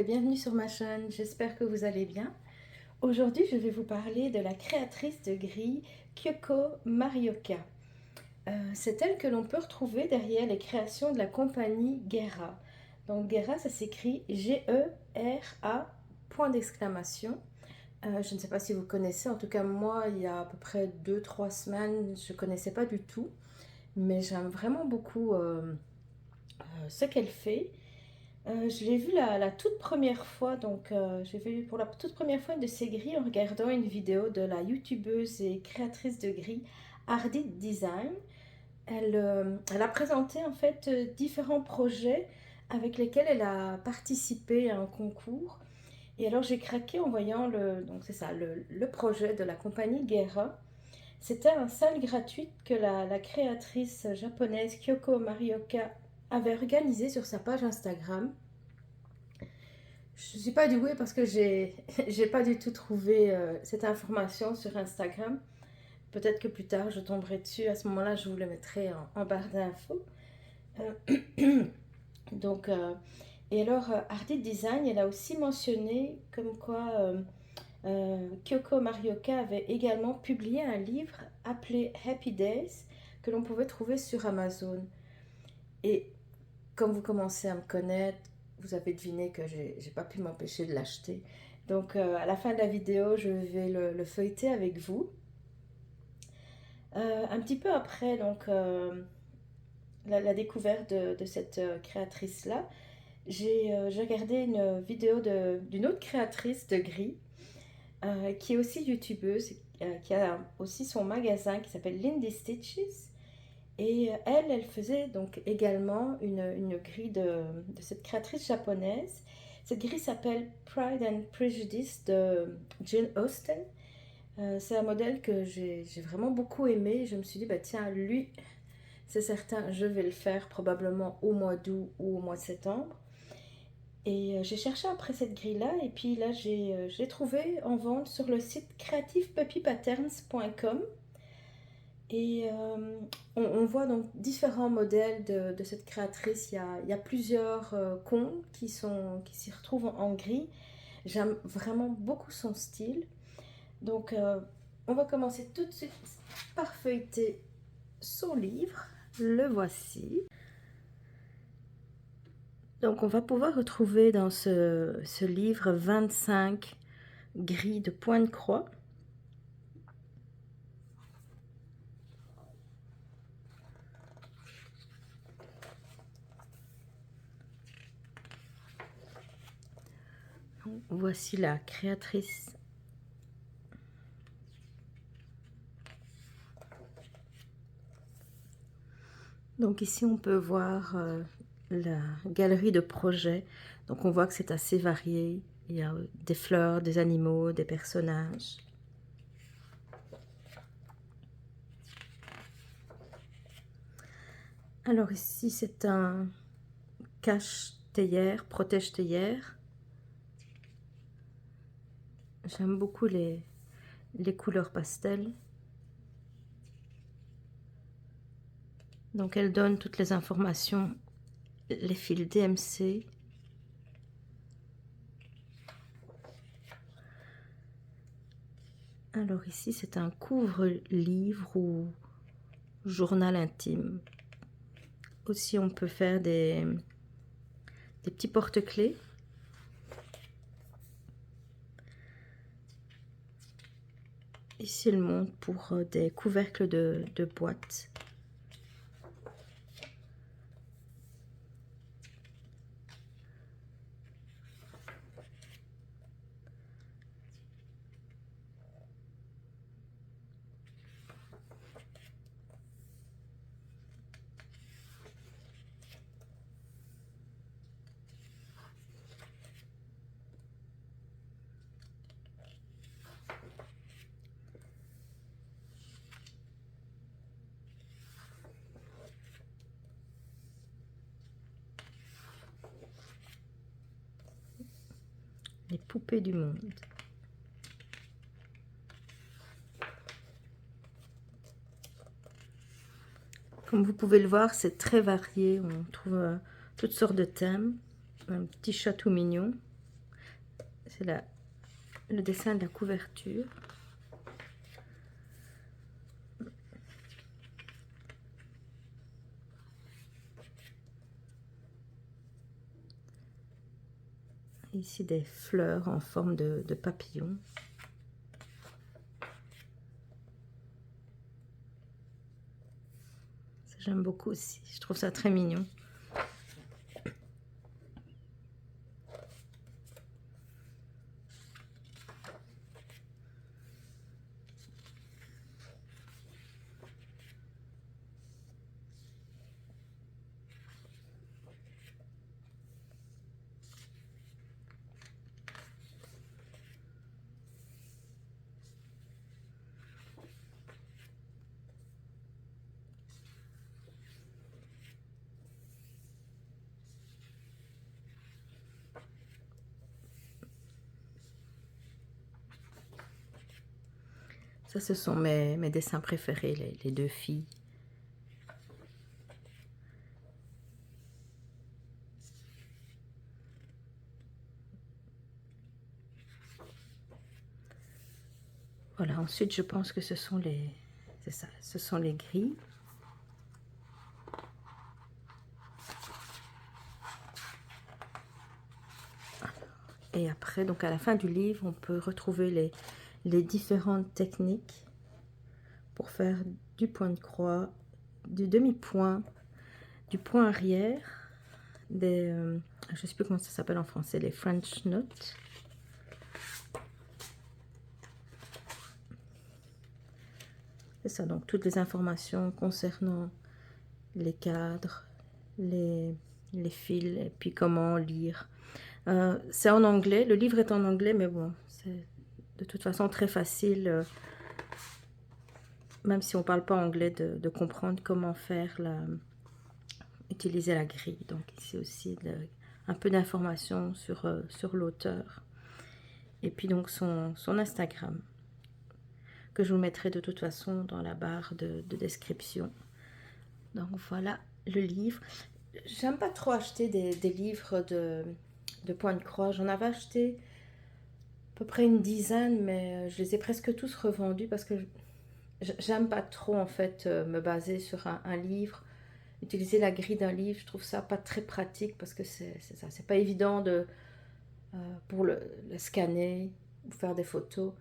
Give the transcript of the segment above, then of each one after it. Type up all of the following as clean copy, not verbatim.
et bienvenue sur ma chaîne, j'espère que vous allez bien. Aujourd'hui, je vais vous parler de la créatrice de grilles, Kyoko Marioka. C'est elle que l'on peut retrouver derrière les créations de la compagnie Gera. Donc Gera, ça s'écrit G-E-R-A, point d'exclamation. Je ne sais pas si vous connaissez, en tout cas moi, il y a à peu près 2-3 semaines, je ne connaissais pas du tout. Mais j'aime vraiment beaucoup ce qu'elle fait. Je l'ai vu la toute première fois, donc j'ai vu pour la toute première fois une de ces grilles en regardant une vidéo de la youtubeuse et créatrice de grilles Ardit Design. Elle a présenté en fait différents projets avec lesquels elle a participé à un concours. Et alors j'ai craqué en voyant donc c'est ça, le projet de la compagnie Gera. C'était une salle gratuite que la créatrice japonaise Kyoko Marioka avait organisée sur sa page Instagram. Je ne suis pas douée parce que j'ai pas du tout trouvé cette information sur Instagram. Peut-être que plus tard je tomberai dessus. À ce moment-là, je vous le mettrai en barre d'infos. Donc, et alors, Ardit Design, elle a aussi mentionné comme quoi Kyoko Marioka avait également publié un livre appelé Happy Days que l'on pouvait trouver sur Amazon. Et comme vous commencez à me connaître, vous avez deviné que j'ai pas pu m'empêcher de l'acheter. Donc à la fin de la vidéo, je vais le feuilleter avec vous. Un petit peu après donc, la découverte de cette créatrice-là, j'ai regardé une vidéo d'une autre créatrice de gris qui est aussi youtubeuse, qui a aussi son magasin qui s'appelle Lindy Stitches. Et elle faisait donc également une grille de cette créatrice japonaise. Cette grille s'appelle Pride and Prejudice de Jane Austen. C'est un modèle que j'ai vraiment beaucoup aimé. Je me suis dit, bah tiens, lui, c'est certain, je vais le faire probablement au mois d'août ou au mois de septembre. Et j'ai cherché après cette grille-là, et puis là, je l'ai trouvée en vente sur le site creativepuppypatterns.com. Et on voit donc différents modèles de cette créatrice. Il y a plusieurs comptes qui s'y retrouvent en gris. J'aime vraiment beaucoup son style. Donc, on va commencer tout de suite par feuilleter son livre. Le voici. Donc, on va pouvoir retrouver dans ce livre 25 grilles de points de croix. Voici la créatrice. Donc ici, on peut voir la galerie de projets. Donc on voit que c'est assez varié. Il y a des fleurs, des animaux, des personnages. Alors ici, c'est un cache-théière, protège-théière. J'aime beaucoup les couleurs pastel. Donc elle donne toutes les informations, les fils DMC. Alors ici, c'est un couvre-livre ou journal intime. Aussi, on peut faire des petits porte-clés. Ici, elle montre pour des couvercles de boîtes. Les poupées du monde. Comme vous pouvez le voir, c'est très varié. On trouve toutes sortes de thèmes. Un petit chat tout mignon. c'est le dessin de la couverture. Ici des fleurs en forme de papillon. J'aime beaucoup aussi, je trouve ça très mignon. Ça, ce sont mes dessins préférés, les deux filles. Voilà, ensuite, je pense que ce sont c'est ça, ce sont les gris. Et après, donc à la fin du livre, on peut retrouver les différentes techniques pour faire du point de croix, du demi-point, du point arrière, je ne sais plus comment ça s'appelle en français, les French notes. C'est ça, donc toutes les informations concernant les cadres, les fils, et puis comment lire. C'est en anglais, le livre est en anglais, mais bon, c'est de toute façon très facile, même si on ne parle pas anglais, de comprendre comment faire utiliser la grille. Donc ici aussi un peu d'informations sur l'auteur. Et puis donc son Instagram, que je vous mettrai de toute façon dans la barre de description. Donc voilà le livre. J'aime pas trop acheter des livres de point de croix. J'en avais acheté à peu près une dizaine, mais je les ai presque tous revendus parce que j'aime pas trop en fait me baser sur un livre. Utiliser la grille d'un livre, je trouve ça pas très pratique parce que c'est ça, c'est pas évident pour le scanner ou faire des photos.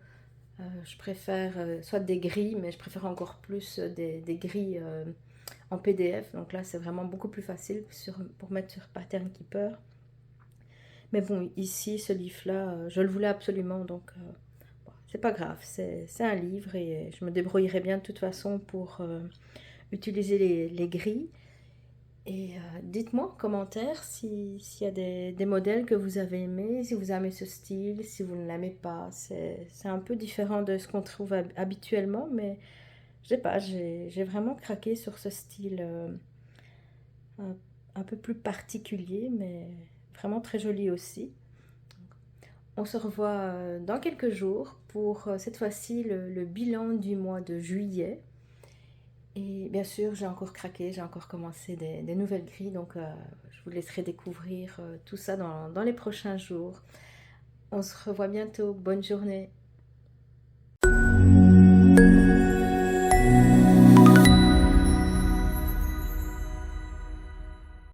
Je préfère soit des grilles, mais je préfère encore plus des grilles en PDF. Donc là, c'est vraiment beaucoup plus facile pour mettre sur Pattern Keeper. Mais bon, ici, ce livre-là, je le voulais absolument, donc bon, c'est pas grave. C'est un livre et je me débrouillerai bien de toute façon pour utiliser les grilles. Et dites-moi en commentaire s'il y a des modèles que vous avez aimés, si vous aimez ce style, si vous ne l'aimez pas. C'est un peu différent de ce qu'on trouve habituellement, mais je sais pas, j'ai vraiment craqué sur ce style un peu plus particulier, mais vraiment très joli aussi. On se revoit dans quelques jours pour cette fois-ci le bilan du mois de juillet. Et bien sûr, j'ai encore craqué, j'ai encore commencé des nouvelles grilles, donc je vous laisserai découvrir tout ça dans les prochains jours. On se revoit bientôt, bonne journée.